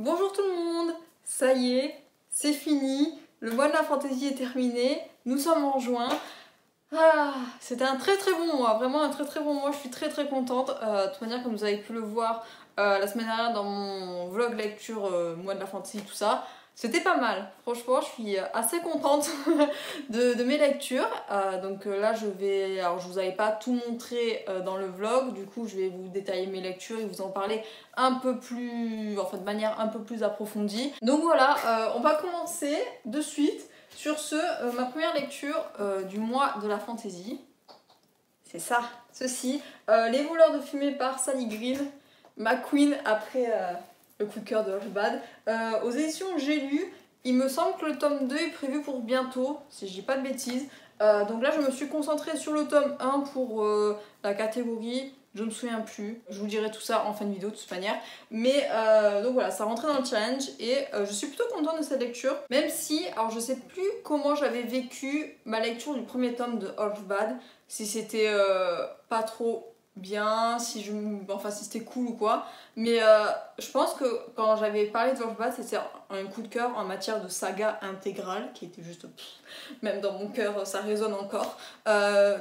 Bonjour tout le monde, ça y est, c'est fini, le mois de la fantaisie est terminé, nous sommes en juin. C'était un très bon mois, vraiment un très bon mois, je suis très contente. De toute manière, comme vous avez pu le voir la semaine dernière dans mon vlog lecture mois de la fantaisie, tout ça, c'était pas mal. Franchement, je suis assez contente de mes lectures. Donc là, alors je vous avais pas tout montré dans le vlog, du coup je vais vous détailler mes lectures et vous en parler un peu plus, enfin de manière un peu plus approfondie. Donc voilà, on va commencer de suite. Sur ce, ma première lecture du mois de la fantaisie, c'est ça, ceci, Les voleurs de fumée par Sally Green, ma queen après le coup de cœur de Hushbad. Aux éditions J'ai lu, il me semble que le tome 2 est prévu pour bientôt, si je dis pas de bêtises. Donc là, je me suis concentrée sur le tome 1 pour la catégorie. Je me souviens plus, je vous dirai tout ça en fin de vidéo de toute manière. Mais donc voilà, ça rentrait dans le challenge et je suis plutôt contente de cette lecture. Même si, alors je sais plus comment j'avais vécu ma lecture du premier tome de Hushbad. Si c'était pas trop bien, si c'était cool ou quoi. Mais je pense que quand j'avais parlé de Hushbad, c'était un coup de cœur en matière de saga intégrale qui était juste... même dans mon cœur, ça résonne encore.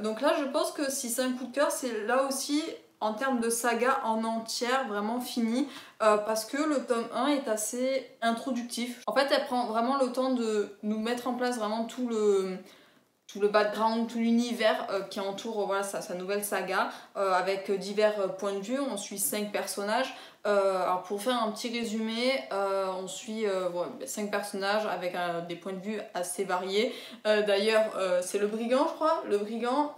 Donc là, je pense que si c'est un coup de cœur, c'est là aussi en termes de saga en entière, vraiment fini, parce que le tome 1 est assez introductif. En fait, elle prend vraiment le temps de nous mettre en place vraiment tout le background, tout l'univers qui entoure voilà, sa nouvelle saga, avec divers points de vue. On suit 5 personnages. Alors pour faire un petit résumé, on suit 5 personnages avec des points de vue assez variés. D'ailleurs, c'est le brigand, je crois. Le brigand,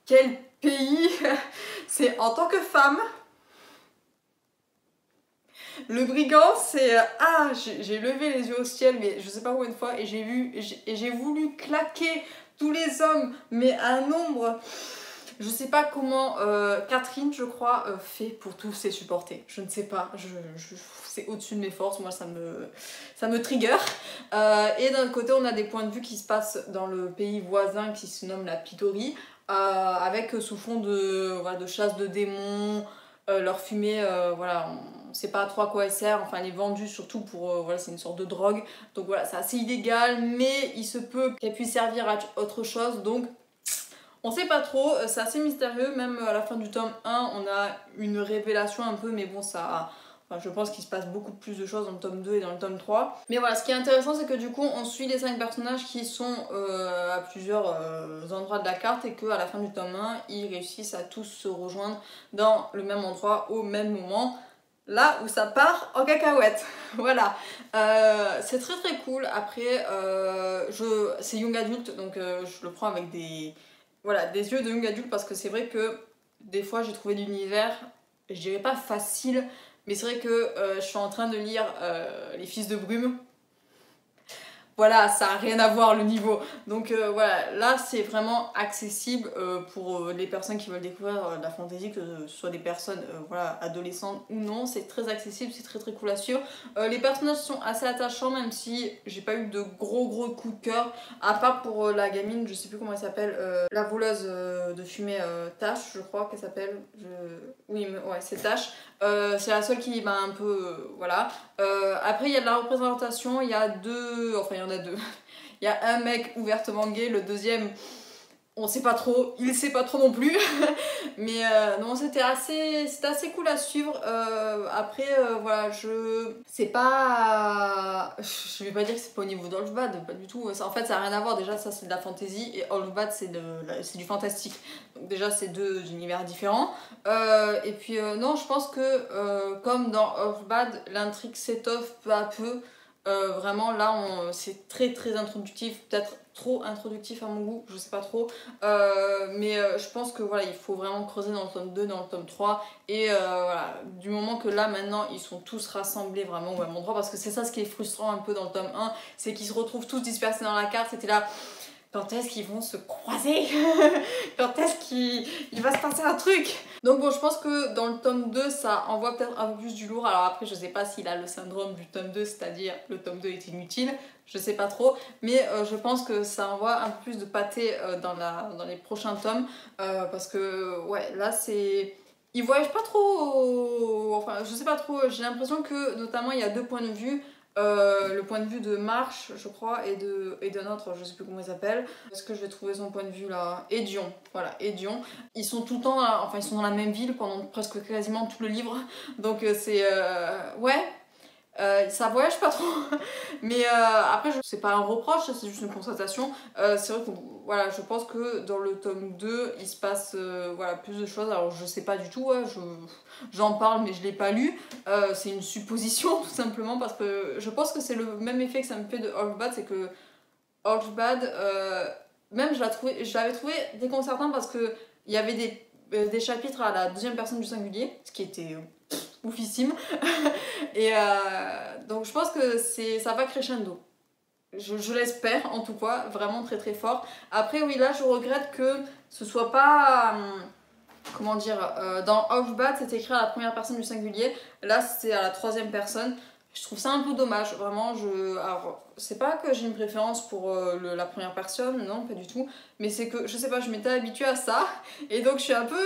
quel pays. C'est en tant que femme. Le brigand, c'est... j'ai levé les yeux au ciel, mais je sais pas combien de fois, et j'ai voulu claquer tous les hommes, mais un nombre... Je sais pas comment Catherine, je crois, fait pour tous les supporter. Je ne sais pas, c'est au-dessus de mes forces, moi ça me trigger. Et d'un côté, on a des points de vue qui se passent dans le pays voisin qui se nomme la Pitorie, avec sous fond de chasse de démons, leur fumée, voilà, on sait pas trop à quoi elle sert, enfin elle est vendue surtout pour, voilà, c'est une sorte de drogue. Donc voilà, c'est assez illégal, mais il se peut qu'elle puisse servir à autre chose, donc... On sait pas trop, c'est assez mystérieux, même à la fin du tome 1, on a une révélation un peu, mais bon, ça... Enfin, je pense qu'il se passe beaucoup plus de choses dans le tome 2 et dans le tome 3. Mais voilà, ce qui est intéressant, c'est que du coup, on suit les 5 personnages qui sont à plusieurs endroits de la carte et qu'à la fin du tome 1, ils réussissent à tous se rejoindre dans le même endroit au même moment. Là où ça part en cacahuète. Voilà. C'est très cool. Après, c'est young adulte, donc je le prends avec des yeux de young adulte parce que c'est vrai que des fois j'ai trouvé l'univers, je dirais pas facile, mais c'est vrai que je suis en train de lire Les Fils de Brume. Voilà, ça n'a rien à voir le niveau. Donc voilà, là c'est vraiment accessible pour les personnes qui veulent découvrir la fantasy, que ce soit des personnes voilà, adolescentes ou non. C'est très accessible, c'est très cool à suivre. Les personnages sont assez attachants, même si j'ai pas eu de gros coups de cœur. À part pour la gamine, je sais plus comment elle s'appelle, la voleuse de fumée Tash, je crois qu'elle s'appelle. Oui, ouais, c'est Tash. C'est la seule qui m'a un peu... voilà. Après, il y a de la représentation, il y a deux... Enfin, il y en a deux. Il y a un mec ouvertement gay, le deuxième, on sait pas trop, il sait pas trop non plus. Mais non, c'était assez cool à suivre. Après, voilà, c'est pas... Je vais pas dire que c'est pas au niveau d'Holbad, pas du tout. En fait, ça a rien à voir. Déjà, ça, c'est de la fantasy, et Holbad, c'est du fantastique. Donc déjà, c'est deux univers différents. Et puis, non, je pense que, comme dans Holbad, l'intrigue s'étoffe peu à peu. Vraiment là c'est très introductif, peut-être trop introductif à mon goût, je sais pas trop, mais je pense que voilà, il faut vraiment creuser dans le tome 2, dans le tome 3, et voilà, du moment que là maintenant ils sont tous rassemblés vraiment au même endroit, parce que c'est ça ce qui est frustrant un peu dans le tome 1, c'est qu'ils se retrouvent tous dispersés dans la carte. C'était là, quand est-ce qu'ils vont se croiser? Quand est-ce qu'il va se passer un truc? Donc bon, je pense que dans le tome 2, ça envoie peut-être un peu plus du lourd. Alors après, je sais pas s'il a le syndrome du tome 2, c'est-à-dire le tome 2 est inutile, je sais pas trop, mais je pense que ça envoie un peu plus de pâté dans les prochains tomes, parce que ouais, là c'est... il voyage pas trop, enfin je sais pas trop, j'ai l'impression que notamment il y a deux points de vue, le point de vue de Marsh je crois et d'un autre, je sais plus comment il s'appelle, est-ce que je vais trouver son point de vue là, Edion, voilà Edion, ils sont tout le temps, enfin ils sont dans la même ville pendant presque quasiment tout le livre, donc c'est, ouais. Ça voyage pas trop, mais après c'est pas un reproche, c'est juste une constatation. C'est vrai que voilà, je pense que dans le tome 2 il se passe voilà, plus de choses. Alors je sais pas du tout, ouais, j'en parle mais je l'ai pas lu. C'est une supposition tout simplement parce que je pense que c'est le même effet que ça me fait de Horse-Bad, c'est que Horse-Bad, même je l'avais trouvé déconcertant parce que il y avait des chapitres à la deuxième personne du singulier, ce qui était oufissime. Et donc je pense que ça va crescendo. Je l'espère en tout cas, vraiment très très fort. Après oui, là je regrette que ce soit pas... comment dire, dans Horse-Bad c'est écrit à la première personne du singulier, là c'est à la troisième personne. Je trouve ça un peu dommage, vraiment. Alors, c'est pas que j'ai une préférence pour la première personne, non, pas du tout. Mais c'est que, je sais pas, je m'étais habituée à ça. Et donc, je suis un peu...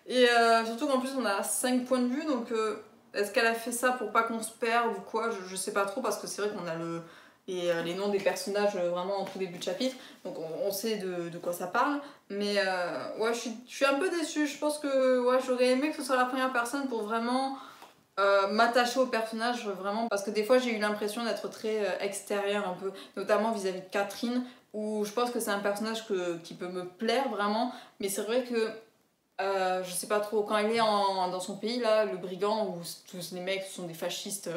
Et surtout qu'en plus, on a 5 points de vue. Donc, est-ce qu'elle a fait ça pour pas qu'on se perde ou quoi, je sais pas trop. Parce que c'est vrai qu'on a les noms des personnages vraiment en tout début de chapitre. Donc, on sait de quoi ça parle. Mais ouais, je suis un peu déçue. Je pense que ouais, j'aurais aimé que ce soit la première personne pour vraiment... m'attacher au personnage vraiment parce que des fois j'ai eu l'impression d'être très extérieure un peu, notamment vis-à-vis de Catherine où je pense que c'est un personnage qui peut me plaire vraiment, mais c'est vrai que je sais pas trop, quand elle est dans son pays là, le brigand où tous les mecs sont des fascistes,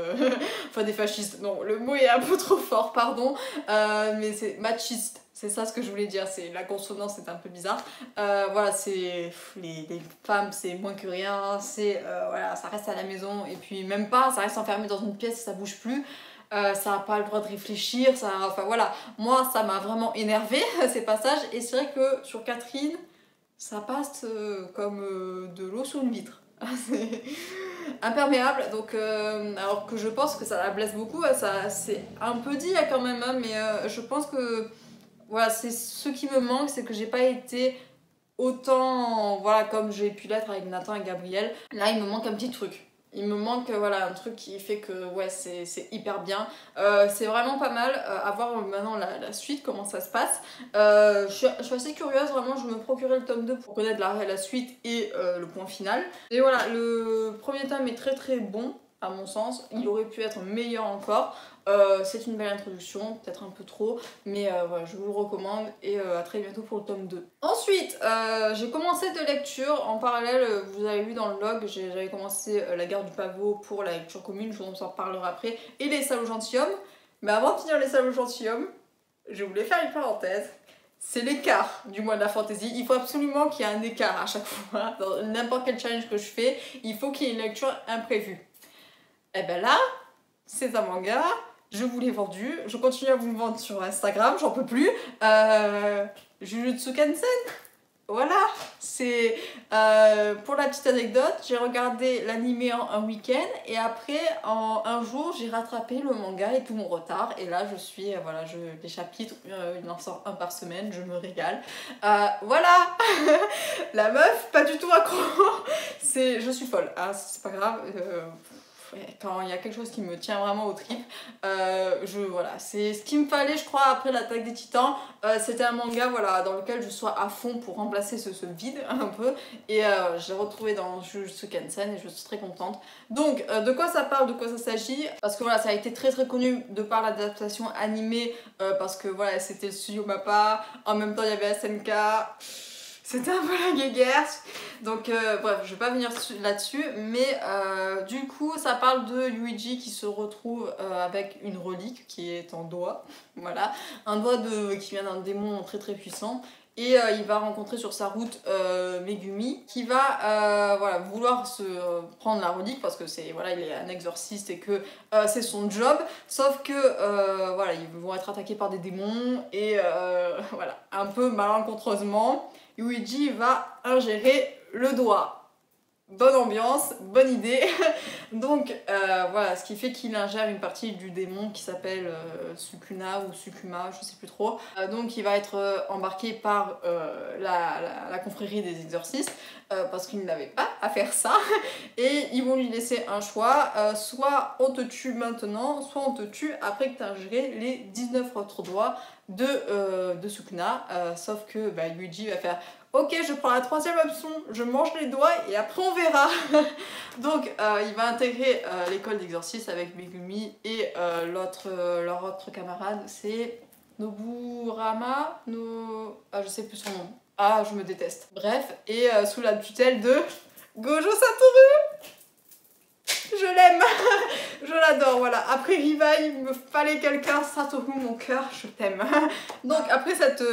enfin des fascistes, non le mot est un peu trop fort pardon, mais c'est machiste. C'est ça ce que je voulais dire, c'est la consonance c'est un peu bizarre. Voilà, c'est les femmes c'est moins que rien, c'est voilà, ça reste à la maison et puis même pas, ça reste enfermé dans une pièce, ça bouge plus. Ça n'a pas le droit de réfléchir, enfin voilà, moi ça m'a vraiment énervé ces passages et c'est vrai que sur Catherine, ça passe comme de l'eau sous une vitre. C'est imperméable, donc alors que je pense que ça la blesse beaucoup, ça c'est un peu dit quand même, hein, mais je pense que voilà, c'est ce qui me manque, c'est que j'ai pas été autant, voilà, comme j'ai pu l'être avec Nathan et Gabriel. Là, il me manque un petit truc. Il me manque voilà, un truc qui fait que ouais, c'est hyper bien. C'est vraiment pas mal. À voir maintenant la suite, comment ça se passe. Je suis assez curieuse, vraiment, je me procurais le tome 2 pour connaître la suite et le point final. Et voilà, le premier tome est très très bon, à mon sens. Il aurait pu être meilleur encore. C'est une belle introduction, peut-être un peu trop, mais voilà, je vous le recommande et à très bientôt pour le tome 2. Ensuite, j'ai commencé de lecture en parallèle, vous avez vu dans le log, j'avais commencé La Guerre du Pavot pour la lecture commune, je vous en reparlerai après, et Les Salauds Gentilshommes. Mais avant de finir Les Salauds Gentilshommes, je voulais faire une parenthèse. C'est l'écart du mois de la fantaisie. Il faut absolument qu'il y ait un écart à chaque fois. Dans n'importe quel challenge que je fais, il faut qu'il y ait une lecture imprévue. Et ben là, c'est un manga, je vous l'ai vendu, je continue à vous le vendre sur Instagram, j'en peux plus. Jujutsu Kaisen, voilà, c'est pour la petite anecdote, j'ai regardé l'animé en un week-end et après en un jour j'ai rattrapé le manga et tout mon retard et là je suis, voilà, les chapitres, il en sort un par semaine, je me régale. Voilà, la meuf, pas du tout accro, je suis folle, hein, c'est pas grave. Quand il y a quelque chose qui me tient vraiment aux tripes, voilà, c'est ce qu'il me fallait je crois après l'attaque des titans. C'était un manga voilà, dans lequel je sois à fond pour remplacer ce vide un peu et j'ai retrouvé dans Jujutsu Kaisen et je suis très contente. Donc de quoi ça parle, de quoi ça s'agit, parce que voilà, ça a été très très connu de par l'adaptation animée, parce que voilà, c'était le studio MAPPA, en même temps il y avait SNK. C'était un peu la guéguerre. Donc bref, je vais pas venir là-dessus, mais du coup ça parle de Yuichi qui se retrouve avec une relique qui est en doigt, voilà, un doigt qui vient d'un démon très très puissant. Et il va rencontrer sur sa route Megumi qui va voilà, vouloir se prendre la relique parce que voilà, il est un exorciste et que c'est son job, sauf que voilà, ils vont être attaqués par des démons et voilà, un peu malencontreusement Yuichi va ingérer le doigt. bonne ambiance, bonne idée. Donc voilà, ce qui fait qu'il ingère une partie du démon qui s'appelle Sukuna ou Sukuma, je sais plus trop. Donc il va être embarqué par la confrérie des exorcistes parce qu'il n'avait pas à faire ça. Et ils vont lui laisser un choix, soit on te tue maintenant, soit on te tue après que tu as ingéré les 19 autres doigts de Sukuna. Sauf que Yuji va faire ok, je prends la troisième option, je mange les doigts et après on verra. Donc il va intégrer l'école d'exorcisme avec Megumi et leur autre camarade, c'est Noburama, je sais plus son nom. Ah, je me déteste. Bref, et sous la tutelle de Gojo Satoru. Je l'aime, je l'adore, voilà. Après Riva, il me fallait quelqu'un, Satoru, mon cœur, je t'aime. Donc après cette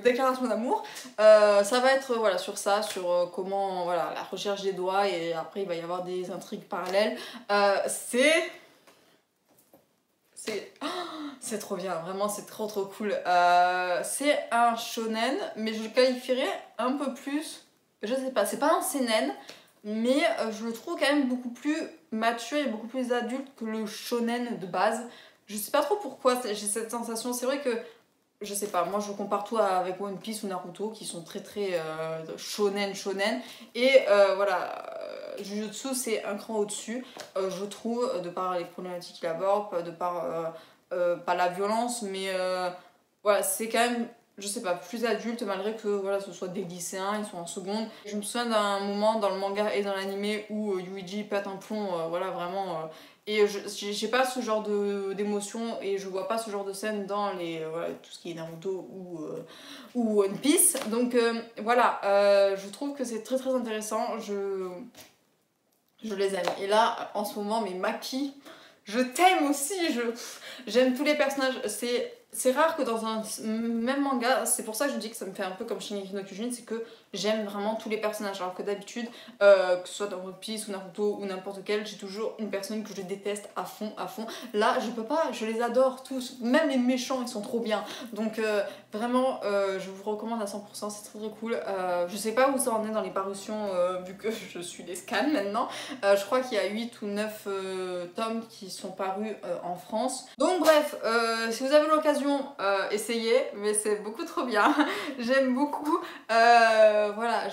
déclaration d'amour, ça va être voilà, sur ça, sur comment, voilà, la recherche des doigts, et après il va y avoir des intrigues parallèles. C'est trop bien, vraiment c'est trop cool. C'est un shonen, mais je le qualifierais un peu plus, je sais pas, c'est pas un seinen, mais je le trouve quand même beaucoup plus mature et beaucoup plus adulte que le shonen de base. Je sais pas trop pourquoi j'ai cette sensation, c'est vrai que, je sais pas, moi je compare tout avec One Piece ou Naruto qui sont très shonen, et voilà, Jujutsu c'est un cran au-dessus, je trouve, de par les problématiques qu'il aborde, de par, pas la violence, mais voilà, c'est quand même, je sais pas, plus adulte malgré que voilà, ce soit des lycéens, ils sont en seconde. Je me souviens d'un moment dans le manga et dans l'animé où Yuji pète un plomb, voilà, vraiment. Et j'ai pas ce genre d'émotion et je vois pas ce genre de scène dans voilà, tout ce qui est Naruto ou One Piece. Donc voilà, je trouve que c'est très intéressant. Je les aime. Et là, en ce moment, mais Maki, je t'aime aussi. J'aime tous les personnages. C'est rare que dans un même manga, c'est pour ça que je dis que ça me fait un peu comme Shingeki no Kyojin, c'est que j'aime vraiment tous les personnages. Alors que d'habitude, que ce soit dans One Piece ou Naruto ou n'importe quel, j'ai toujours une personne que je déteste à fond. Là, je peux pas, je les adore tous. Même les méchants, ils sont trop bien. Donc vraiment, je vous recommande à 100%, c'est très cool. Je sais pas où ça en est dans les parutions, vu que je suis les scans maintenant. Je crois qu'il y a 8 ou 9 tomes qui sont parus en France. Donc bref, si vous avez l'occasion, essayez, mais c'est beaucoup trop bien. J'aime beaucoup. Voilà,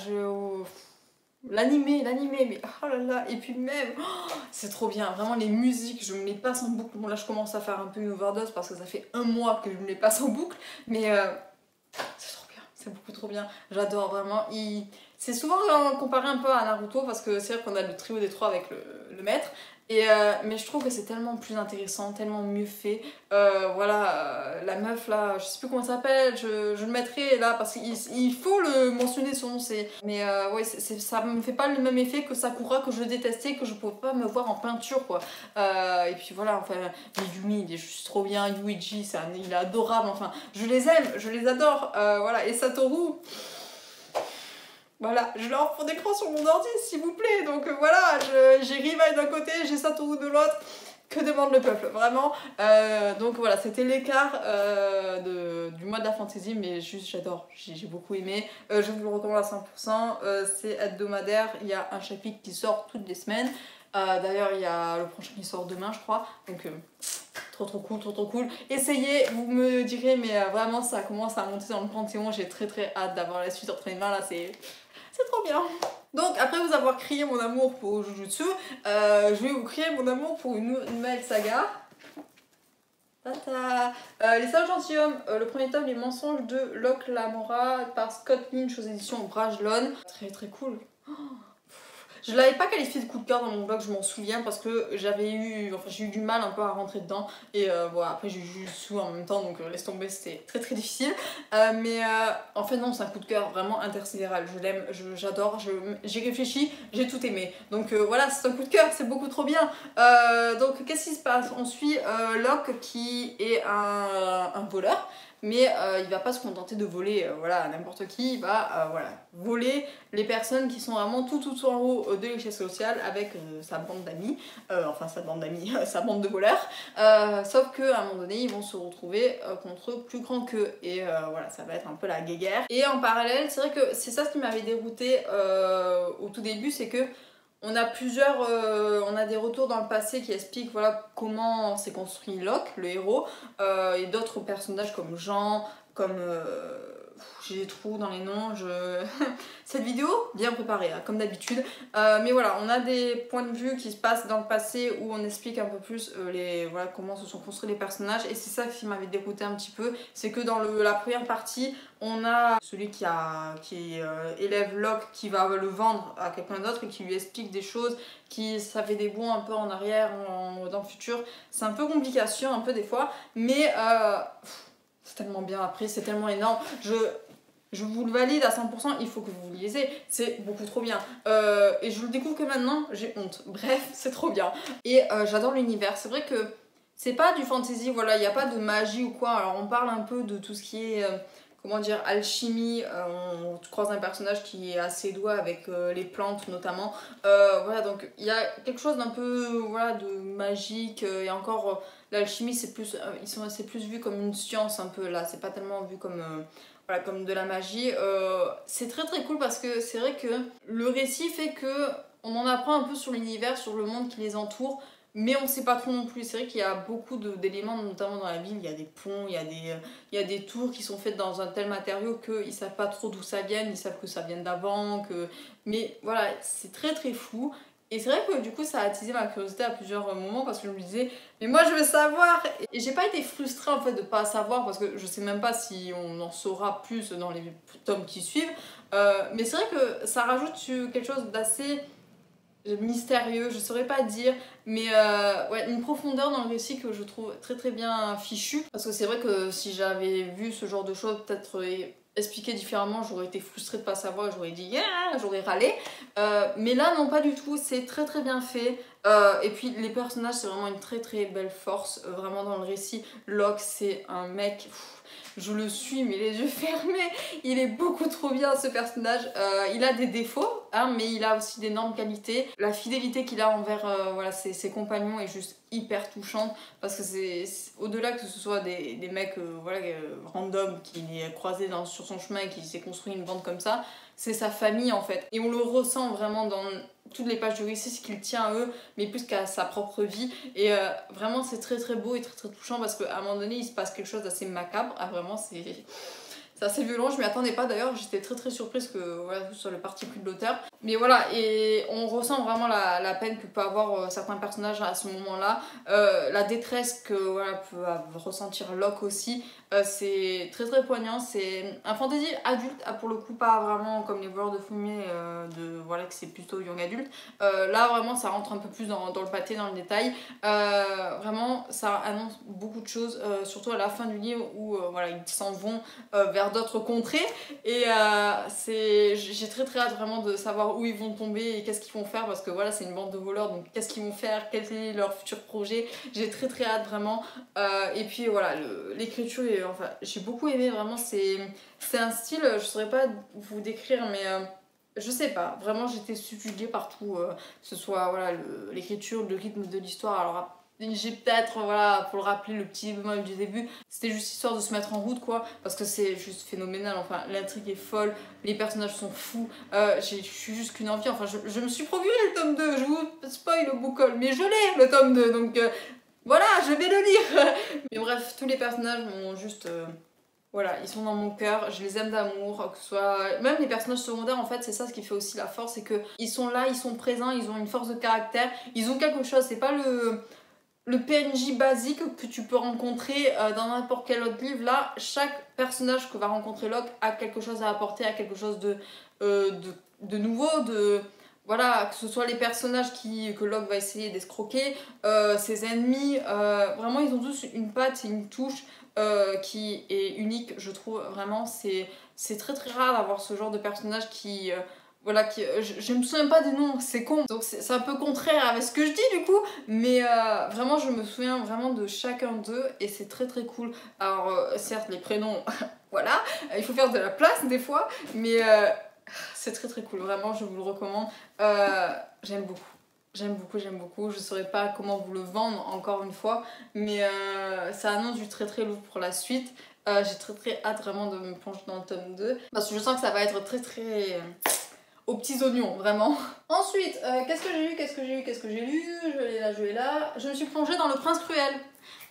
l'animé, mais oh là là, et puis même, c'est trop bien, vraiment les musiques, je me les passe en boucle. Bon là je commence à faire un peu une overdose parce que ça fait un mois que je me les passe en boucle, mais c'est trop bien, c'est beaucoup trop bien, j'adore vraiment. C'est souvent comparé un peu à Naruto parce que c'est vrai qu'on a le trio des trois avec le maître. Mais je trouve que c'est tellement plus intéressant, tellement mieux fait. Voilà, la meuf là, je sais plus comment elle s'appelle, je le mettrai là parce qu'il faut le mentionner son nom. Mais ouais, ça me fait pas le même effet que Sakura que je détestais, que je pouvais pas me voir en peinture quoi. Et puis voilà, enfin, Megumi il est juste trop bien, Yuichi il est adorable, enfin, je les aime, je les adore. Voilà, et Satoru. Voilà, je leur fais d'écran sur mon ordi, s'il vous plaît. Donc voilà, j'ai Rivaille d'un côté, j'ai Satoru de l'autre. Que demande le peuple, vraiment. Donc voilà, c'était l'écart du mois de la fantasy, mais juste j'adore, j'ai beaucoup aimé. Je vous le recommande à 100%. C'est hebdomadaire, il y a un chapitre qui sort toutes les semaines. D'ailleurs, il y a le prochain qui sort demain, je crois. Donc trop cool. Essayez, vous me direz, mais vraiment ça commence à monter dans le panthéon. J'ai très hâte d'avoir la suite entre les mains là, c'est trop bien. Donc après vous avoir crié mon amour pour Jujutsu, je vais vous crier mon amour pour une nouvelle saga. Tata. Les Sages Gentilshommes, le premier tome, Les Mensonges de Locke Lamora par Scott Lynch aux éditions Brajlon. Très cool. Je l'avais pas qualifié de coup de cœur dans mon blog, je m'en souviens, parce que j'ai eu du mal un peu à rentrer dedans. Et voilà, après j'ai eu Jujutsu en même temps, donc laisse tomber, c'était très difficile. Mais en fait non, c'est un coup de cœur vraiment intersidéral. Je l'aime, j'adore, j'ai réfléchi, j'ai tout aimé. Donc voilà, c'est un coup de cœur, c'est beaucoup trop bien. Donc qu'est-ce qui se passe? On suit Locke qui est un voleur. Mais il va pas se contenter de voler voilà, n'importe qui, il va voilà, voler les personnes qui sont vraiment tout en haut de l'échelle sociale avec sa bande d'amis, sa bande de voleurs, sauf qu'à un moment donné ils vont se retrouver contre plus grand qu'eux et voilà, ça va être un peu la guéguerre. Et en parallèle, c'est vrai que c'est ça ce qui m'avait dérouté au tout début, c'est que On a on a des retours dans le passé qui expliquent voilà, comment s'est construit Locke, le héros, et d'autres personnages comme Jean, comme... j'ai des trous dans les noms, cette vidéo, bien préparée, hein, comme d'habitude. Mais voilà, on a des points de vue qui se passent dans le passé où on explique un peu plus voilà, comment se sont construits les personnages. Et c'est ça qui m'avait dérouté un petit peu. C'est que dans la première partie, on a celui qui élève Locke qui va le vendre à quelqu'un d'autre et qui lui explique des choses, ça fait des bonds un peu en arrière, dans le futur. C'est un peu complication, un peu des fois, mais c'est tellement bien après, c'est tellement énorme. Je vous le valide à 100%, il faut que vous le lisez, c'est beaucoup trop bien. Et je le découvre que maintenant, j'ai honte. Bref, c'est trop bien. Et j'adore l'univers, c'est vrai que c'est pas du fantasy, voilà, il n'y a pas de magie ou quoi. Alors on parle un peu de tout ce qui est, comment dire, alchimie. On croise un personnage qui est assez doué avec les plantes notamment. Voilà, donc il y a quelque chose d'un peu, voilà, de magique. Et encore, l'alchimie, c'est plus vu comme une science un peu là, c'est pas tellement vu comme... voilà, comme de la magie. C'est très très cool parce que c'est vrai que le récit fait que on en apprend un peu sur l'univers, sur le monde qui les entoure, mais on sait pas trop non plus. C'est vrai qu'il y a beaucoup d'éléments, notamment dans la ville. Il y a des ponts, il y a des tours qui sont faites dans un tel matériau qu'ils savent pas trop d'où ça vient, ils savent que ça vient d'avant, mais voilà, c'est très très flou. Et c'est vrai que du coup ça a attisé ma curiosité à plusieurs moments parce que je me disais mais moi je veux savoir. Et j'ai pas été frustrée en fait de pas savoir parce que je sais même pas si on en saura plus dans les tomes qui suivent. Mais c'est vrai que ça rajoute quelque chose d'assez mystérieux, je saurais pas dire, mais ouais, une profondeur dans le récit que je trouve très très bien fichue. Parce que c'est vrai que si j'avais vu ce genre de choses, peut-être expliqué différemment, j'aurais été frustrée de pas savoir, j'aurais dit yeah, j'aurais râlé. Mais là, non, pas du tout, c'est très très bien fait. Et puis les personnages, c'est vraiment une très très belle force, vraiment dans le récit. Locke, c'est un mec... je le suis mais les yeux fermés, il est beaucoup trop bien ce personnage. Il a des défauts hein, mais il a aussi d'énormes qualités. La fidélité qu'il a envers voilà, ses compagnons est juste hyper touchante parce que c'est au-delà que ce soit des mecs voilà, random qu'il est croisé sur son chemin et qui s'est construit une bande comme ça, c'est sa famille en fait. Et on le ressent vraiment dans toutes les pages du récit, ce qu'il tient à eux, mais plus qu'à sa propre vie. Et vraiment, c'est très très beau et très très touchant parce qu'à un moment donné, il se passe quelque chose d'assez macabre. Ah, vraiment, c'est assez violent, je m'y attendais pas d'ailleurs, j'étais très très surprise que voilà, sur le parti pris de l'auteur. Mais voilà, et on ressent vraiment la peine que peuvent avoir certains personnages à ce moment-là, la détresse que voilà, peut ressentir Locke aussi. C'est très très poignant, c'est un fantasy adulte, pour le coup pas vraiment comme les voleurs de fumée, voilà, que c'est plutôt young adulte. Là vraiment ça rentre un peu plus dans le pâté, dans le détail. Vraiment ça annonce beaucoup de choses, surtout à la fin du livre où voilà, ils s'en vont vers d'autres contrées et j'ai très très hâte vraiment de savoir où ils vont tomber et qu'est-ce qu'ils vont faire parce que voilà, c'est une bande de voleurs, donc qu'est-ce qu'ils vont faire, quel est leur futur projet. J'ai très très hâte vraiment. Et puis voilà, l'écriture, enfin, j'ai beaucoup aimé vraiment, c'est un style, je saurais pas vous décrire, mais je sais pas, vraiment j'étais subjuguée partout, que ce soit voilà, l'écriture, le rythme de l'histoire. Alors j'ai peut-être, voilà, pour le rappeler, le petit bémol du début, c'était juste histoire de se mettre en route quoi, parce que c'est juste phénoménal, enfin l'intrigue est folle, les personnages sont fous, je suis juste qu'une envie, enfin je me suis procuré le tome 2, je vous spoil au book haul, mais je l'ai le tome 2, donc voilà, je vais le lire. Mais bref, tous les personnages m'ont juste... voilà, ils sont dans mon cœur, je les aime d'amour, que ce soit... Même les personnages secondaires, en fait, c'est ça ce qui fait aussi la force, c'est qu'ils sont là, ils sont présents, ils ont une force de caractère, ils ont quelque chose, c'est pas le PNJ basique que tu peux rencontrer dans n'importe quel autre livre. Là, chaque personnage que va rencontrer Locke a quelque chose à apporter, a quelque chose de nouveau, voilà, que ce soit les personnages que Locke va essayer d'escroquer, ses ennemis, vraiment ils ont tous une patte et une touche qui est unique, je trouve. Vraiment, c'est très très rare d'avoir ce genre de personnage qui... voilà, je me souviens pas des noms, c'est con, donc c'est un peu contraire avec ce que je dis du coup, mais vraiment je me souviens vraiment de chacun d'eux et c'est très très cool. Alors certes les prénoms, voilà, il faut faire de la place des fois, mais c'est très très cool, vraiment je vous le recommande. J'aime beaucoup. J'aime beaucoup, j'aime beaucoup. Je saurais pas comment vous le vendre encore une fois, mais ça annonce du très très lourd pour la suite. J'ai très très hâte vraiment de me plonger dans le tome 2 parce que je sens que ça va être très très aux petits oignons, vraiment. Ensuite, qu'est-ce que j'ai lu, je l'ai là. Je me suis plongée dans Le Prince Cruel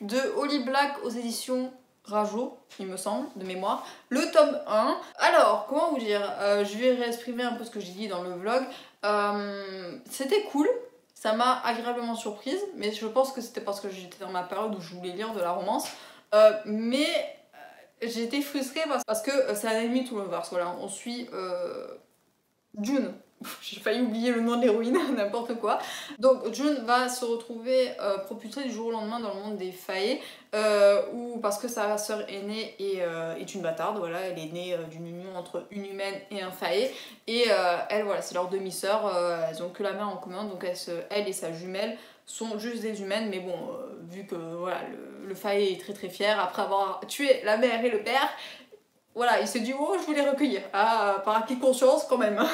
de Holly Black aux éditions Rajo, il me semble, de mémoire. Le tome 1. Alors, comment vous dire, je vais réexprimer un peu ce que j'ai dit dans le vlog. C'était cool. Ça m'a agréablement surprise, mais je pense que c'était parce que j'étais dans ma période où je voulais lire de la romance. Mais j'ai été frustrée parce que c'est un ennemi tout le verse. Voilà, on suit June. J'ai failli oublier le nom de l'héroïne, n'importe quoi. Donc June va se retrouver propulsée du jour au lendemain dans le monde des faées, parce que sa sœur aînée est une bâtarde, voilà, elle est née d'une union entre une humaine et un faé, et elle, voilà, c'est leur demi-sœur, elles ont que la mère en commun, donc elle et sa jumelle sont juste des humaines, mais bon, vu que voilà, le faé est très très fier, après avoir tué la mère et le père, voilà, il s'est dit, oh, je vais les recueillir. Ah, par acquis de conscience, quand même.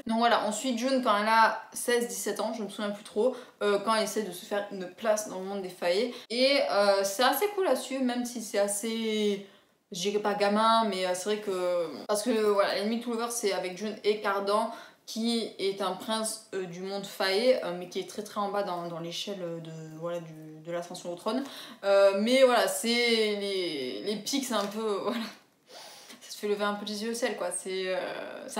Donc voilà, ensuite, June, quand elle a 16-17 ans, je me souviens plus trop, quand elle essaie de se faire une place dans le monde des faées. Et c'est assez cool à suivre, même si c'est assez... Je dirais pas gamin, mais c'est vrai que... Parce que, voilà, l'ennemi to lovers, c'est avec June et Cardan, qui est un prince du monde faé, mais qui est très très en bas dans l'échelle de l'ascension au trône. Mais voilà, c'est... Les pics, c'est un peu... Voilà. Fait lever un peu les yeux au ciel, quoi. C'est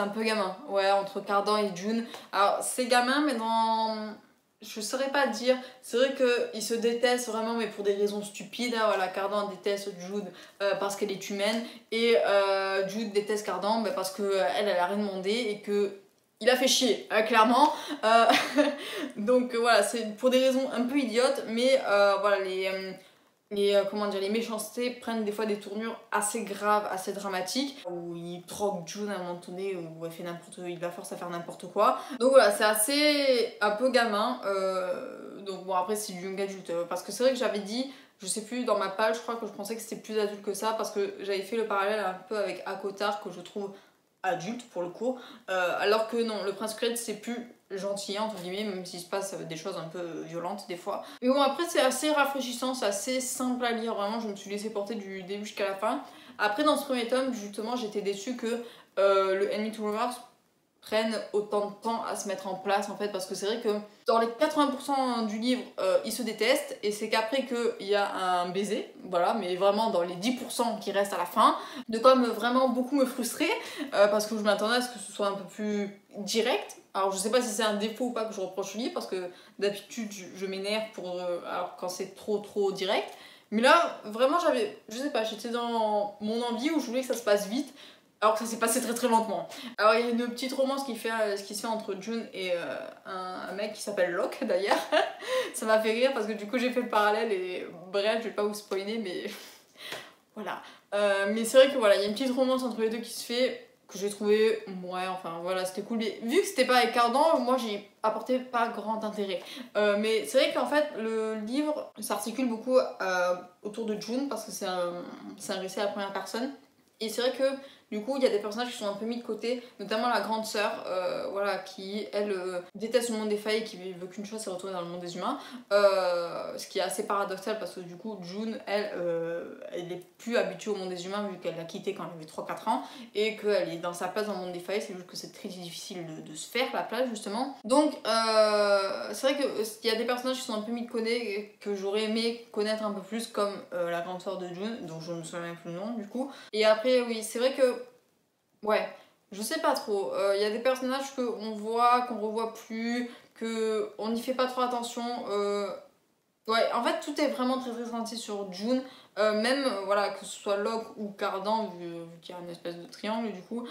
un peu gamin, ouais, entre Cardan et June. Alors c'est gamin, mais dans... je saurais pas dire. C'est vrai qu'ils se détestent vraiment, mais pour des raisons stupides, hein. Voilà, Cardan déteste Jude parce qu'elle est humaine, et Jude déteste Cardan parce qu'elle a rien demandé et que il a fait chier, clairement. Donc voilà, c'est pour des raisons un peu idiotes, mais voilà, les méchancetés prennent des fois des tournures assez graves, assez dramatiques, où il drogue June à un moment donné, où il la force à faire n'importe quoi. Donc voilà, c'est assez un peu gamin. Donc bon, après c'est du young adulte, parce que c'est vrai que j'avais dit, je sais plus, dans ma page, je crois que je pensais que c'était plus adulte que ça, parce que j'avais fait le parallèle un peu avec Akotar, que je trouve adulte pour le coup, alors que non, le Prince Cruel c'est plus gentil entre guillemets, même s'il se passe des choses un peu violentes des fois. Mais bon, après c'est assez rafraîchissant, c'est assez simple à lire, vraiment, je me suis laissée porter du début jusqu'à la fin. Après dans ce premier tome, justement, j'étais déçue que le Enemy to Lovers prennent autant de temps à se mettre en place, en fait, parce que c'est vrai que dans les 80% du livre, ils se détestent, et c'est qu'après qu'il y a un baiser, voilà, mais vraiment dans les 10% qui restent à la fin, de quoi vraiment beaucoup me frustrer, parce que je m'attendais à ce que ce soit un peu plus direct. Alors je sais pas si c'est un défaut ou pas que je reproche au livre, parce que d'habitude je m'énerve alors quand c'est trop direct, mais là vraiment je sais pas, j'étais dans mon envie où je voulais que ça se passe vite, alors que ça s'est passé très lentement. Alors il y a une petite romance qui se fait entre June et un mec qui s'appelle Locke d'ailleurs. Ça m'a fait rire parce que du coup j'ai fait le parallèle, et bref, je vais pas vous spoiler, mais voilà. Mais c'est vrai que voilà, il y a une petite romance entre les deux qui se fait, que j'ai trouvé, ouais, enfin voilà, c'était cool. Mais vu que c'était pas avec Cardan, moi j'ai apporté pas grand intérêt. Mais c'est vrai qu'en fait, le livre s'articule beaucoup autour de June, parce que c'est un récit à la première personne. Et c'est vrai que du coup, il y a des personnages qui sont un peu mis de côté, notamment la grande sœur, voilà, qui, elle, déteste le monde des failles et qui veut qu'une chose, c'est retourner dans le monde des humains. Ce qui est assez paradoxal, parce que du coup, June, elle est plus habituée au monde des humains, vu qu'elle l'a quitté quand elle avait 3-4 ans, et qu'elle est dans sa place dans le monde des failles. C'est juste que c'est très difficile de se faire la place, justement. Donc, c'est vrai qu'il y a des personnages qui sont un peu mis de côté, que j'aurais aimé connaître un peu plus, comme la grande sœur de June, dont je ne me souviens même plus le nom, du coup. Et après, oui, c'est vrai que ouais, je sais pas trop. Il y a des personnages qu'on voit, qu'on revoit plus, qu'on n'y fait pas trop attention. Ouais, en fait, tout est vraiment très senti sur June. Même, voilà, que ce soit Locke ou Cardan, vu qu'il y a une espèce de triangle, du coup.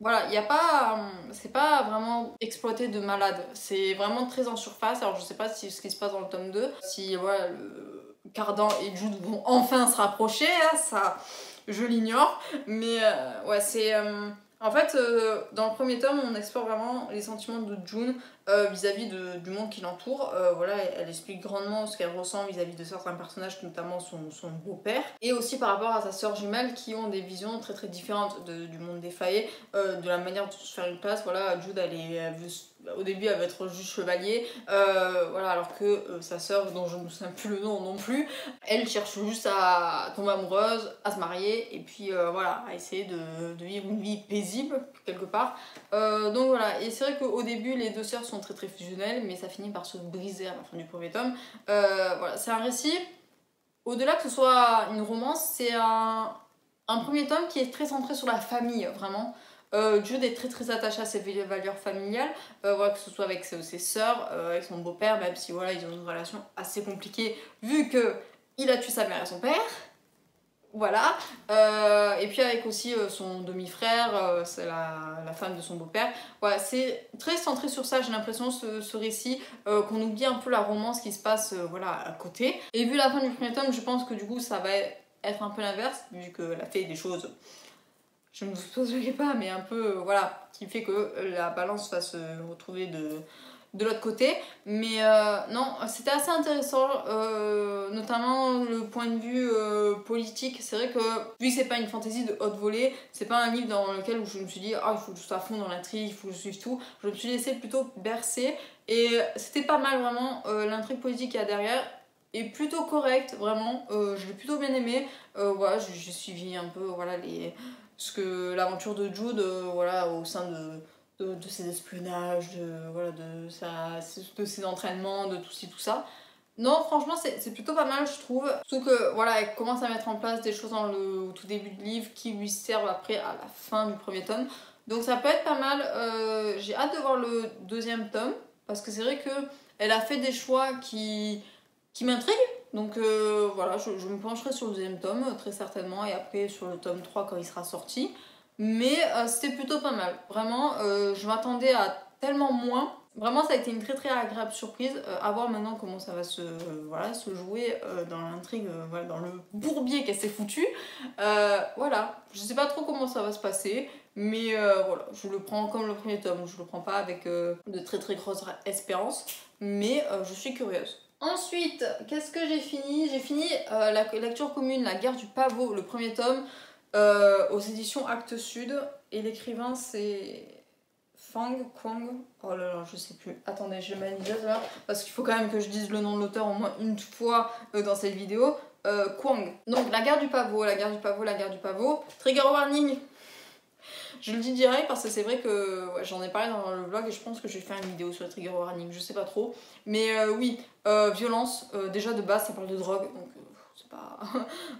Voilà, il y a pas... c'est pas vraiment exploité de malade. C'est vraiment très en surface. Alors, je sais pas si ce qui se passe dans le tome 2, si, voilà, Cardan et June vont enfin se rapprocher, hein, ça... Je l'ignore, mais ouais, c'est... en fait, dans le premier tome, on explore vraiment les sentiments de June, vis-à-vis du monde qui l'entoure. Voilà, elle explique grandement ce qu'elle ressent vis-à-vis de certains personnages, notamment son beau-père, et aussi par rapport à sa sœur jumelle qui ont des visions très très différentes du monde des faillés, de la manière de se faire une place. Voilà, Jude au début elle veut être juste chevalier, voilà, alors que sa sœur, dont je ne me souviens plus le nom non plus, elle cherche juste à tomber amoureuse, à se marier, et puis voilà, à essayer de vivre une vie paisible quelque part. Donc voilà, et c'est vrai qu'au début les deux sœurs sont très très fusionnelles, mais ça finit par se briser à la fin du premier tome. Voilà, c'est un récit, au-delà que ce soit une romance, c'est un premier tome qui est très centré sur la famille, vraiment. Jude est très très attaché à ses valeurs familiales, voilà, que ce soit avec ses sœurs, avec son beau-père, même si voilà, ils ont une relation assez compliquée vu que il a tué sa mère et son père. Voilà, et puis avec aussi son demi-frère, c'est la femme de son beau-père. Voilà, c'est très centré sur ça, j'ai l'impression, ce récit, qu'on oublie un peu la romance qui se passe voilà, à côté. Et vu la fin du premier tome, je pense que du coup ça va être un peu l'inverse, vu qu'elle a fait des choses, je ne vous spoilerai pas, mais un peu, voilà, qui fait que la balance va se retrouver de l'autre côté. Mais non, c'était assez intéressant, notamment le point de vue politique. C'est vrai que vu que c'est pas une fantaisie de haute volée, c'est pas un livre dans lequel où je me suis dit il faut que je sois à fond dans l'intrigue, il faut que je suive tout. Je me suis laissée plutôt bercer et c'était pas mal vraiment. L'intrigue politique qu'il y a derrière est plutôt correcte, vraiment. Je l'ai plutôt bien aimé. Voilà, j'ai suivi un peu voilà, l'aventure de Jude voilà, au sein de ses espionnages, voilà, de ses entraînements, de tout ci, tout ça. Non, franchement, c'est plutôt pas mal, je trouve. Surtout que, voilà, elle commence à mettre en place des choses au tout début de livre qui lui servent après à la fin du premier tome. Donc ça peut être pas mal. J'ai hâte de voir le deuxième tome, parce que c'est vrai que elle a fait des choix qui m'intriguent. Donc voilà, je me pencherai sur le deuxième tome, très certainement, et après sur le tome 3 quand il sera sorti. Mais c'était plutôt pas mal. Vraiment, je m'attendais à tellement moins. Vraiment, ça a été une très très agréable surprise. À voir maintenant comment ça va voilà, se jouer dans l'intrigue, voilà, dans le bourbier qu'elle s'est foutu. Voilà, je sais pas trop comment ça va se passer. Mais voilà, je le prends comme le premier tome. Je le prends pas avec de très très grosses espérances. Mais je suis curieuse. Ensuite, qu'est-ce que j'ai fini? J'ai fini la lecture commune, La guerre du pavot, le premier tome, aux éditions Actes Sud. Et l'écrivain, c'est Fang Kwang. Oh là là, je sais plus. Attendez, je m'analyse là, parce qu'il faut quand même que je dise le nom de l'auteur au moins une fois dans cette vidéo. Kwang. Donc, La guerre du pavot, La guerre du pavot, La guerre du pavot. Trigger warning. Je le dis direct parce que c'est vrai que ouais, j'en ai parlé dans le vlog et je pense que je vais faire une vidéo sur le trigger warning, je sais pas trop. Mais oui, violence, déjà de base ça parle de drogue, donc c'est pas...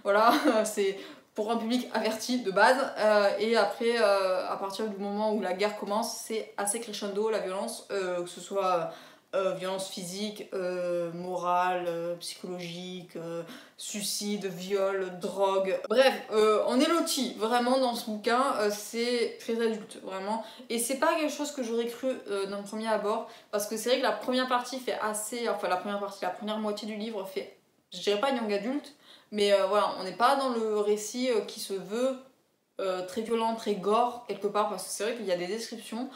voilà, c'est pour un public averti de base. Et après, à partir du moment où la guerre commence, c'est assez crescendo la violence, que ce soit... violence physique, morale, psychologique, suicide, viol, drogue. Bref, on est loti vraiment dans ce bouquin, c'est très adulte, vraiment. Et c'est pas quelque chose que j'aurais cru d'un premier abord, parce que c'est vrai que la première partie fait assez... Enfin, la première moitié du livre fait, je dirais pas young adulte, mais voilà, on n'est pas dans le récit qui se veut très violent, très gore, quelque part, parce que c'est vrai qu'il y a des descriptions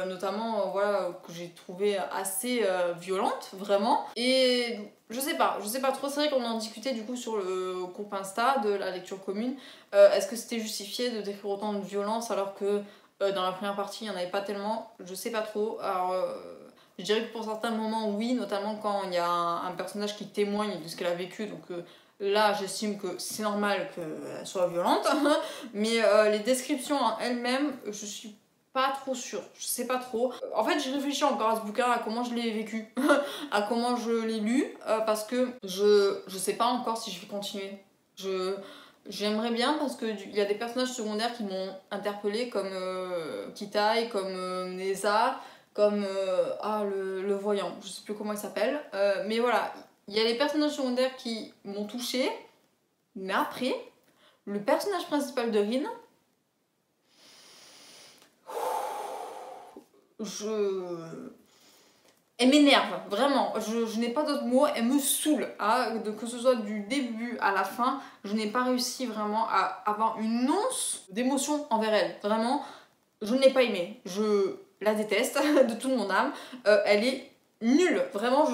notamment voilà, que j'ai trouvé assez violente vraiment, et je sais pas trop. C'est vrai qu'on en discutait du coup sur le groupe Insta de la lecture commune, est-ce que c'était justifié de décrire autant de violence alors que dans la première partie il n'y en avait pas tellement, je sais pas trop. Alors je dirais que pour certains moments oui, notamment quand il y a un personnage qui témoigne de ce qu'elle a vécu, donc là j'estime que c'est normal qu'elle soit violente. Mais les descriptions en elles-mêmes, je suis pas trop sûre, je sais pas trop. En fait, j'ai réfléchi encore à ce bouquin, à comment je l'ai vécu, à comment je l'ai lu, parce que je sais pas encore si je vais continuer. J'aimerais bien, parce qu'il y a des personnages secondaires qui m'ont interpellée, comme Kitai, comme Neza, comme le voyant, je sais plus comment il s'appelle. Mais voilà, il y a les personnages secondaires qui m'ont touchée, mais après, le personnage principal de Rin, elle m'énerve, vraiment, je n'ai pas d'autres mots, elle me saoule, hein, que ce soit du début à la fin, je n'ai pas réussi vraiment à avoir une once d'émotion envers elle, vraiment, je ne l'ai pas aimée, la déteste de toute mon âme. Elle est nulle, vraiment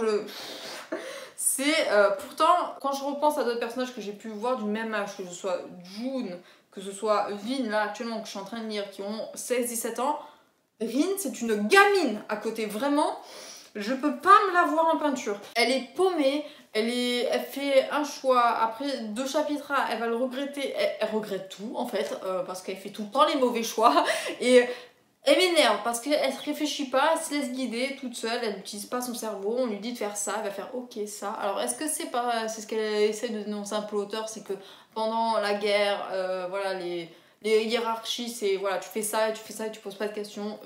c'est pourtant quand je repense à d'autres personnages que j'ai pu voir du même âge, que ce soit June, que ce soit Vin là actuellement que je suis en train de lire, qui ont 16-17 ans, Rin c'est une gamine à côté, vraiment. Je peux pas me la voir en peinture. Elle est paumée, elle fait un choix, après 2 chapitres, elle va le regretter, elle regrette tout en fait, parce qu'elle fait tout le temps les mauvais choix, et elle m'énerve parce qu'elle se réfléchit pas, elle se laisse guider toute seule, elle n'utilise pas son cerveau, on lui dit de faire ça, elle va faire ok ça. Alors est-ce que c'est ce qu'elle essaie de dénoncer un peu l'auteur, c'est que pendant la guerre, voilà, les hiérarchies, c'est voilà, tu fais ça et tu fais ça et tu poses pas de questions.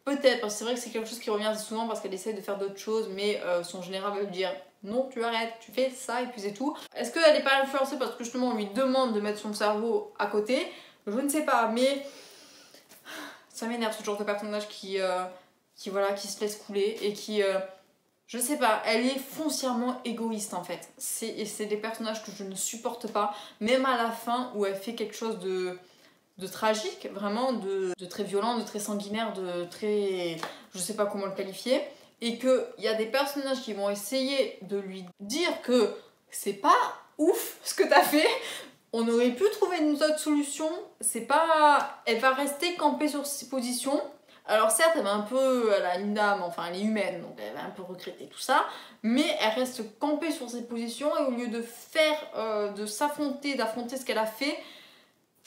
Peut-être, parce que c'est vrai que c'est quelque chose qui revient assez souvent parce qu'elle essaie de faire d'autres choses, mais son général va lui dire non, tu arrêtes, tu fais ça et puis c'est tout. Est-ce qu'elle n'est pas influencée parce que justement on lui demande de mettre son cerveau à côté? Je ne sais pas, mais ça m'énerve ce genre de personnage qui se laisse couler et qui, je sais pas, elle est foncièrement égoïste en fait. Et c'est des personnages que je ne supporte pas, même à la fin où elle fait quelque chose de tragique, vraiment, de très violent, de très sanguinaire, de très... je sais pas comment le qualifier, et qu'il y a des personnages qui vont essayer de lui dire que c'est pas ouf ce que t'as fait, on aurait pu trouver une autre solution, c'est pas... Elle va rester campée sur ses positions. Alors certes, elle a une âme, enfin elle est humaine, donc elle va un peu regretter tout ça, mais elle reste campée sur ses positions et au lieu de d'affronter ce qu'elle a fait,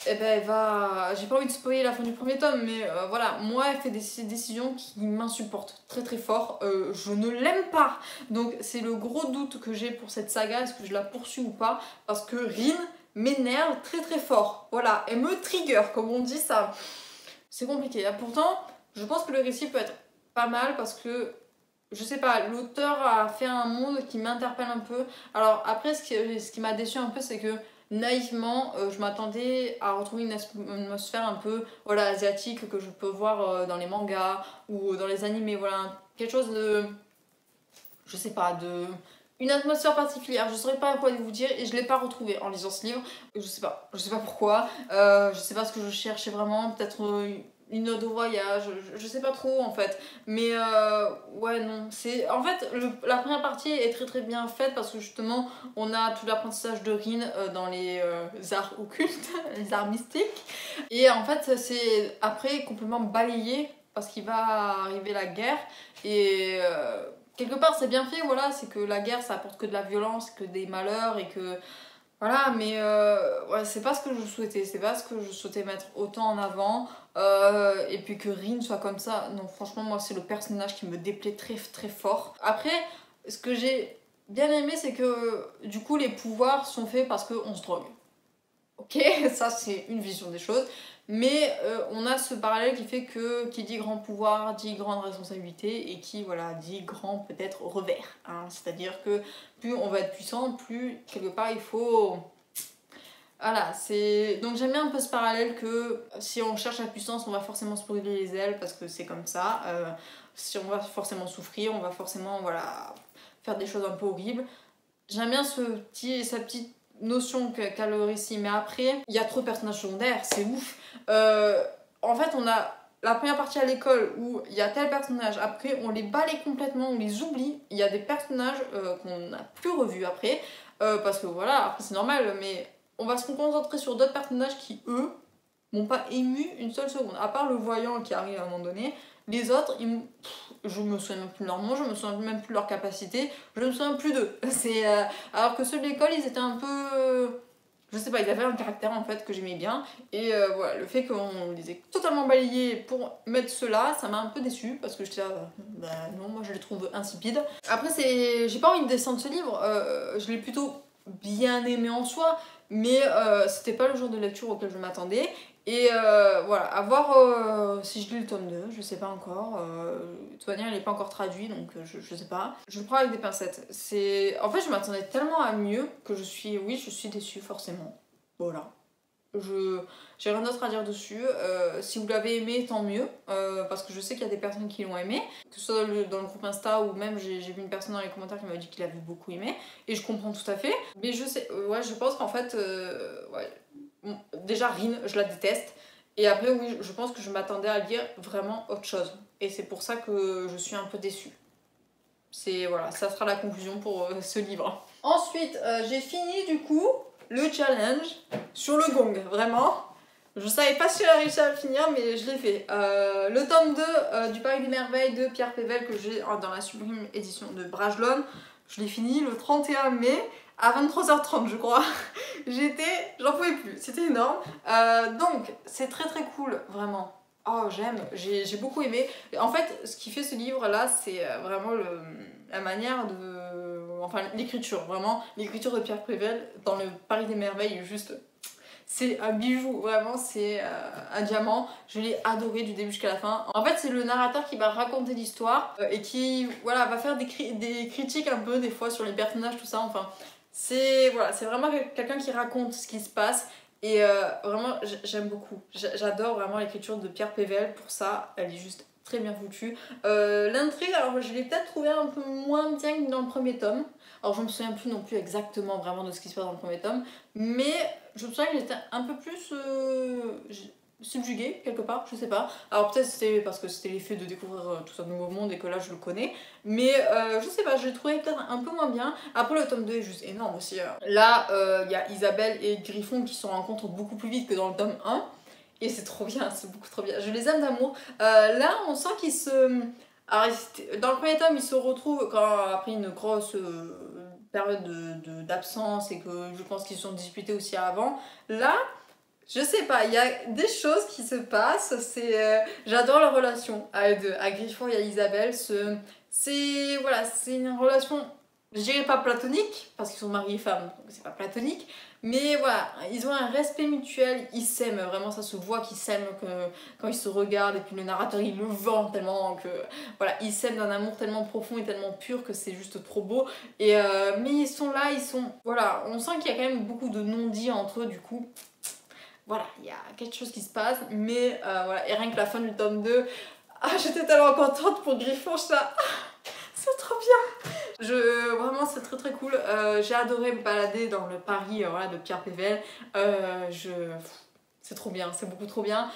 eh ben elle va... J'ai pas envie de spoiler la fin du premier tome, mais voilà, moi elle fait des décisions qui m'insupportent très très fort, je ne l'aime pas. Donc c'est le gros doute que j'ai pour cette saga, est-ce que je la poursuis ou pas, parce que Rin m'énerve très très fort. Voilà, elle me trigger, comme on dit ça. C'est compliqué. Pourtant, je pense que le récit peut être pas mal parce que, je sais pas, l'auteur a fait un monde qui m'interpelle un peu. Alors après, ce qui m'a déçu un peu, c'est que naïvement, je m'attendais à retrouver une atmosphère un peu voilà, asiatique que je peux voir dans les mangas ou dans les animés. Voilà, quelque chose de... Je sais pas, de... Une atmosphère particulière, je saurais pas quoi vous dire et je l'ai pas retrouvé en lisant ce livre. Je sais pas pourquoi, je sais pas ce que je cherchais vraiment, peut-être une ode au voyage, je sais pas trop en fait. Mais ouais non, c'est... En fait, la première partie est très très bien faite parce que justement on a tout l'apprentissage de Rin dans les arts occultes, les arts mystiques. Et en fait c'est après complètement balayé parce qu'il va arriver la guerre et... quelque part c'est bien fait, voilà, c'est que la guerre ça apporte que de la violence, que des malheurs et que... Voilà, mais ouais, c'est pas ce que je souhaitais, c'est pas ce que je souhaitais mettre autant en avant. Et puis que Rin soit comme ça, non franchement moi c'est le personnage qui me déplaît très très fort. Après, ce que j'ai bien aimé c'est que du coup les pouvoirs sont faits parce qu'on se drogue. Ok, ça c'est une vision des choses. Mais on a ce parallèle qui fait que qui dit grand pouvoir dit grande responsabilité et qui voilà dit grand peut-être revers. Hein. C'est-à-dire que plus on va être puissant, plus quelque part il faut... Voilà, c'est... Donc j'aime bien un peu ce parallèle que si on cherche la puissance, on va forcément se brûler les ailes parce que c'est comme ça. Si on va forcément souffrir, on va forcément voilà, faire des choses un peu horribles. J'aime bien sa petite notion qu'a le récit, mais après, il y a trop de personnages secondaires, c'est ouf. En fait, on a la première partie à l'école où il y a tel personnage, après on les balaye complètement, on les oublie. Il y a des personnages qu'on n'a plus revus après, parce que voilà, après c'est normal, mais on va se concentrer sur d'autres personnages qui, eux, m'ont pas ému une seule seconde. À part le voyant qui arrive à un moment donné, les autres, je me souviens même plus de leur nom, je me souviens même plus de leur capacité, je me souviens plus d'eux. Alors que ceux de l'école, ils étaient un peu... je sais pas, ils avaient un caractère en fait que j'aimais bien. Et voilà, le fait qu'on les ait totalement balayés pour mettre ceux-là, ça m'a un peu déçue parce que j'étais là, bah non, moi je les trouve insipides. Après, j'ai pas envie de descendre ce livre, je l'ai plutôt bien aimé en soi, mais c'était pas le genre de lecture auquel je m'attendais. Et voilà, à voir si je lis le tome 2, je sais pas encore. De toute manière, il est pas encore traduit, donc je sais pas. Je le prends avec des pincettes. En fait, je m'attendais tellement à mieux que je suis déçue forcément. Voilà. J'ai rien d'autre à dire dessus. Si vous l'avez aimé, tant mieux. Parce que je sais qu'il y a des personnes qui l'ont aimé. Que ce soit dans le groupe Insta ou même j'ai vu une personne dans les commentaires qui m'a dit qu'il avait beaucoup aimé. Et je comprends tout à fait. Mais je pense qu'en fait, ouais, déjà Rin, je la déteste. Et après, oui, je pense que je m'attendais à lire vraiment autre chose. Et c'est pour ça que je suis un peu déçue. C'est voilà, ça sera la conclusion pour ce livre. Ensuite, j'ai fini du coup le challenge sur le gong, vraiment. Je savais pas si j'allais réussir à le finir, mais je l'ai fait. Le tome 2 du Paris des Merveilles de Pierre Pével que j'ai dans la sublime édition de Brajlon. Je l'ai fini le 31 mai à 23h30 je crois. J'en pouvais plus, c'était énorme. Donc c'est très très cool, vraiment. Oh j'aime, j'ai beaucoup aimé. En fait ce qui fait ce livre là c'est vraiment la manière de... Enfin l'écriture, vraiment. L'écriture de Pierre Pével dans le Paris des Merveilles est juste... C'est un bijou, vraiment, c'est un diamant. Je l'ai adoré du début jusqu'à la fin. En fait, c'est le narrateur qui va raconter l'histoire et qui voilà, va faire des critiques un peu des fois sur les personnages, tout ça. Enfin, c'est voilà, c'est vraiment quelqu'un qui raconte ce qui se passe. Et vraiment, j'aime beaucoup. J'adore vraiment l'écriture de Pierre Pével pour ça. Elle est juste très bien foutue. L'intrigue, alors je l'ai peut-être trouvé un peu moins bien que dans le premier tome. Alors je me souviens plus non plus exactement vraiment de ce qui se passe dans le premier tome, mais je me souviens que j'étais un peu plus subjuguée quelque part, je sais pas. Alors peut-être c'était parce que c'était l'effet de découvrir tout un nouveau monde et que là je le connais, mais je sais pas, je l'ai trouvé peut-être un peu moins bien. Après le tome 2 est juste énorme aussi. Là il y a Isabelle et Griffon qui se rencontrent beaucoup plus vite que dans le tome 1. Et c'est trop bien, c'est beaucoup trop bien. Je les aime d'amour. Là, on sent qu'ils se... Alors, dans le premier tome, ils se retrouvent après une grosse période d'absence et que je pense qu'ils se sont disputés aussi avant. Là, je sais pas, il y a des choses qui se passent. J'adore leur relation à eux deux, à Griffon et à Isabelle. Voilà, c'est une relation, je dirais pas platonique, parce qu'ils sont mari et femme, donc c'est pas platonique. Mais voilà, ils ont un respect mutuel, ils s'aiment, vraiment ça se voit qu'ils s'aiment quand ils se regardent et puis le narrateur il le vend tellement que voilà, ils s'aiment d'un amour tellement profond et tellement pur que c'est juste trop beau. Mais ils sont là, voilà, on sent qu'il y a quand même beaucoup de non-dits entre eux du coup. Voilà, il y a quelque chose qui se passe, mais voilà, et rien que la fin du tome 2, j'étais tellement contente pour Griffon, c'est trop bien. Vraiment c'est très très cool. J'ai adoré me balader dans le Paris voilà, de Pierre Pével. C'est trop bien, c'est beaucoup trop bien.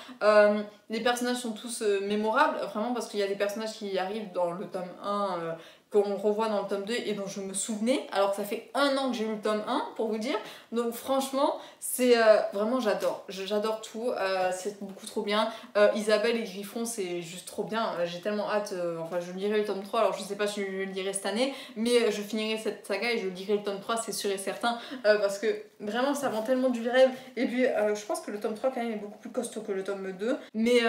Les personnages sont tous mémorables, vraiment, parce qu'il y a des personnages qui arrivent dans le tome 1 qu'on revoit dans le tome 2 et dont je me souvenais, alors que ça fait 1 an que j'ai lu le tome 1, pour vous dire. Donc franchement, c'est vraiment j'adore. J'adore tout, c'est beaucoup trop bien. Isabelle et Griffon, c'est juste trop bien. J'ai tellement hâte, enfin je lirai le tome 3, alors je sais pas si je le lirai cette année, mais je finirai cette saga et je lirai le tome 3, c'est sûr et certain, parce que vraiment ça vend tellement du rêve. Et puis je pense que le tome 3 quand même est beaucoup plus costaud que le tome 2, mais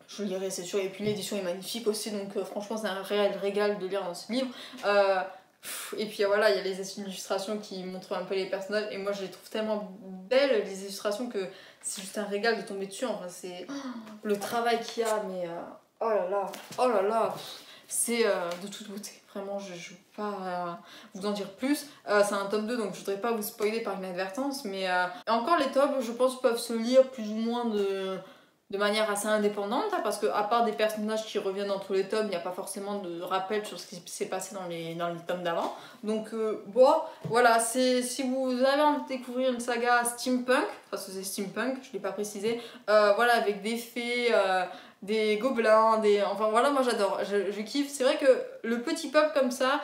je le lirai c'est sûr. Et puis l'édition est magnifique aussi, donc franchement c'est un réel régal de lire dans ce livre. Et puis voilà, il y a les illustrations qui montrent un peu les personnages et moi je les trouve tellement belles les illustrations que c'est juste un régal de tomber dessus. Enfin c'est le travail qu'il y a, mais oh là là, c'est de toute beauté. Vraiment, je ne peux pas vous en dire plus. C'est un tome 2, donc je voudrais pas vous spoiler par inadvertance, mais encore les tomes, je pense, peuvent se lire plus ou moins de manière assez indépendante, hein, parce qu'à part des personnages qui reviennent entre les tomes, il n'y a pas forcément de rappel sur ce qui s'est passé dans les tomes d'avant. Donc bon, voilà, si vous avez envie de découvrir une saga steampunk, parce que c'est steampunk, je ne l'ai pas précisé, voilà, avec des fées, des gobelins, enfin voilà, moi j'adore, je kiffe. C'est vrai que le petit peuple comme ça,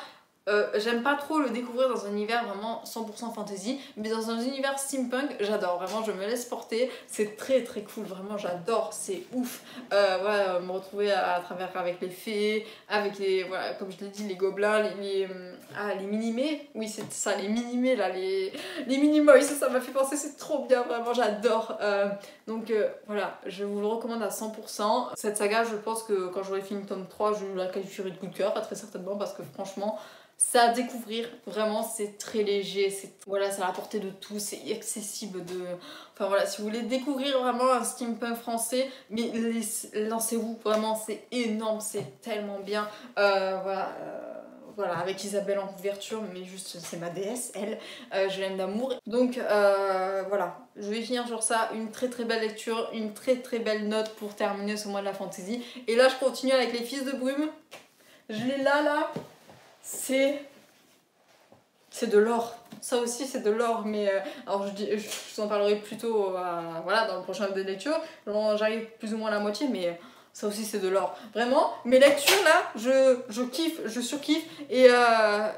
j'aime pas trop le découvrir dans un univers vraiment 100% fantasy, mais dans un univers steampunk, j'adore, vraiment je me laisse porter, c'est très très cool, vraiment j'adore, c'est ouf. Voilà, me retrouver à travers avec les fées, avec les, voilà, comme je l'ai dit, les gobelins, les minimés, oui c'est ça, les minimés là, les minimoys, ça m'a fait penser, c'est trop bien, vraiment j'adore. Donc voilà, je vous le recommande à 100%. Cette saga, je pense que quand j'aurai fini le tome 3, je la qualifierai de coup de cœur, très certainement, parce que franchement, ça à découvrir, vraiment c'est très léger, c'est voilà, c'est à la portée de tous, c'est accessible de... Enfin voilà, si vous voulez découvrir vraiment un steampunk français, mais lancez-vous, vraiment c'est énorme, c'est tellement bien. Voilà, avec Isabelle en couverture, mais juste c'est ma déesse, elle, je l'aime d'amour. Donc voilà, je vais finir sur ça, une très très belle lecture, une très très belle note pour terminer ce mois de la fantasy. Et là je continue avec les Fils de Brume, je l'ai là, c'est de l'or. Ça aussi c'est de l'or, mais alors je vous en parlerai plutôt voilà, dans le prochain vidéo de lecture. J'arrive plus ou moins à la moitié, mais ça aussi c'est de l'or. Vraiment, mes lectures là, je kiffe, je surkiffe. Et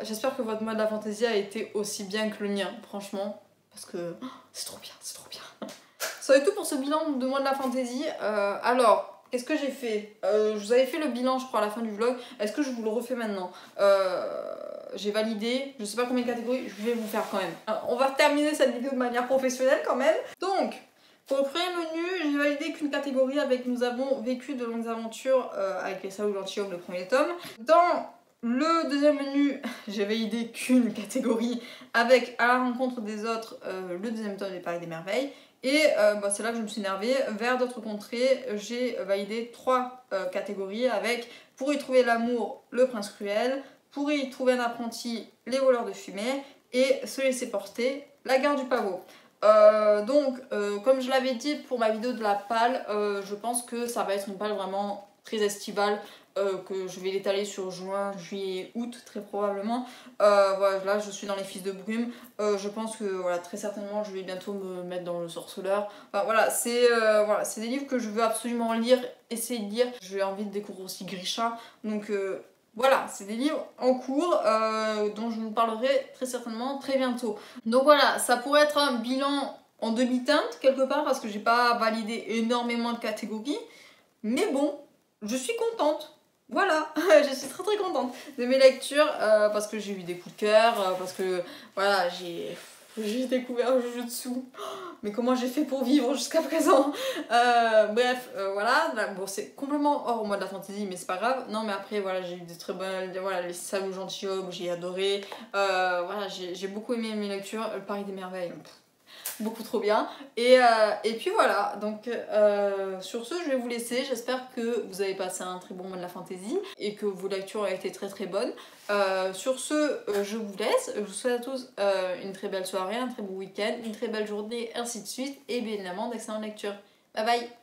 j'espère que votre mois de la fantaisie a été aussi bien que le mien, franchement. Parce que c'est trop bien, c'est trop bien. Ça va être tout pour ce bilan de mois de la fantaisie. Alors, qu'est-ce que j'ai fait? Je vous avais fait le bilan, je crois, à la fin du vlog. Est-ce que je vous le refais maintenant? J'ai validé, je sais pas combien de catégories, je vais vous faire quand même. On va terminer cette vidéo de manière professionnelle quand même. Donc, pour le premier menu, j'ai validé qu'une catégorie avec nous avons vécu de longues aventures avec les salauds gentilshommes, le premier tome. Dans le deuxième menu, j'ai validé qu'une catégorie avec à la rencontre des autres, le deuxième tome des Paris des Merveilles. Et c'est là que je me suis énervée. Vers d'autres contrées, j'ai validé 3 catégories avec pour y trouver l'amour, le prince cruel, pour y trouver un apprenti, les voleurs de fumée, et se laisser porter, la gare du pavot. Comme je l'avais dit pour ma vidéo de la palle, je pense que ça va être une palle vraiment très estivale, que je vais l'étaler sur juin, juillet, août très probablement. Voilà, là je suis dans les Fils de Brume. Je pense que voilà, très certainement je vais bientôt me mettre dans le Sorceleur. Enfin, voilà, c'est des livres que je veux absolument lire, essayer de lire. J'ai envie de découvrir aussi Grisha, donc voilà, c'est des livres en cours dont je vous parlerai très certainement très bientôt. Donc voilà, ça pourrait être un bilan en demi-teinte quelque part parce que j'ai pas validé énormément de catégories. Mais bon, je suis contente. Voilà, je suis très contente de mes lectures parce que j'ai eu des coups de cœur, parce que voilà, j'ai découvert le Jujutsu. Mais comment j'ai fait pour vivre jusqu'à présent? Voilà, là, bon, c'est complètement hors mois de la fantasy, mais c'est pas grave. Non, mais après, voilà, j'ai eu des très bonnes. Voilà, les salauds gentilshommes, j'ai adoré. Voilà, j'ai beaucoup aimé mes lectures. Le Paris des Merveilles, beaucoup trop bien. Et puis voilà, donc sur ce, je vais vous laisser. J'espère que vous avez passé un très bon mois de la fantaisie et que vos lectures ont été très bonnes. Sur ce, je vous laisse. Je vous souhaite à tous une très belle soirée, un très beau week-end, une très belle journée, ainsi de suite. Et bien évidemment, d'excellentes lectures. Bye bye!